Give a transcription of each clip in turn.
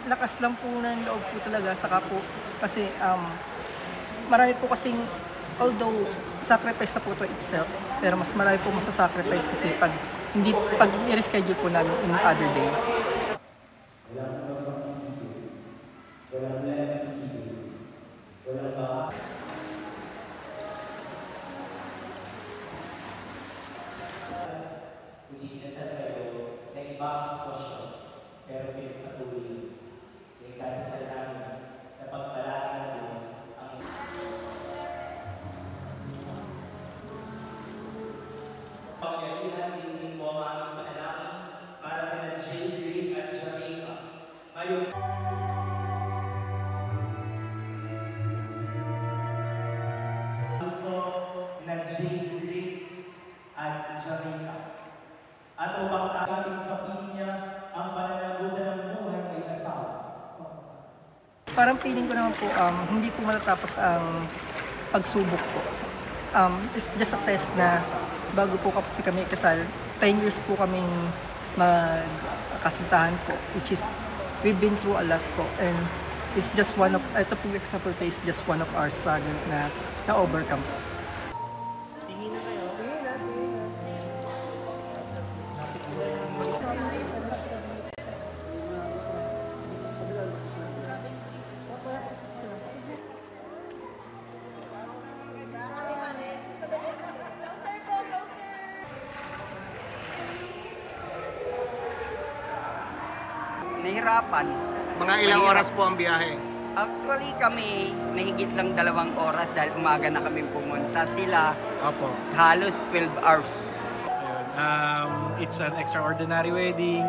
Lakas lang po ng loob po talaga, saka po kasi marami po kasing, although sacrifice na po ito itself, pero mas marami po masasacrifice kasi pag i-reschedule po namin in other day. Walang masang ibig, walang ibig, walang baka. Kung ikinasal kayo na ibang sitwasyon, pero pinagpatuloy. Ikadasal namin na pagpalain ng Diyos ang pangyarihan din mo ang aming panalangin para kina Jane Rick at Jamaica. Ngayong puso ng Jane Rick at Jamaica. At upang takatin sa pinya ang pananagutan ng buhay ay asawa. Parang feeling ko naman po, hindi po matatapos ang pagsubok po. It's just a test na bago po kasi kami kasal, 10 years po kaming magkasintahan po, which is we've been through a lot po, and it's just one of, ito po example po is just one of our struggle na na-overcome po. Nahirapan. Mga ilang oras po ang biyahe? Actually kami, mahigit lang 2 oras dahil umaga na kami pumunta. Sila, Opo. halos 12 hours. It's an extraordinary wedding.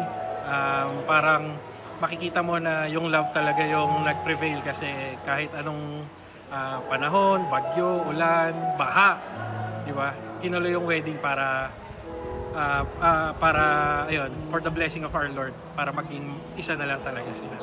Parang makikita mo na yung love talaga yung nag-prevail kasi kahit anong panahon, bagyo, ulan, baha, di ba? Tinuloy yung wedding para ayun, for the blessing of our Lord, para maging isa na lang talaga sila.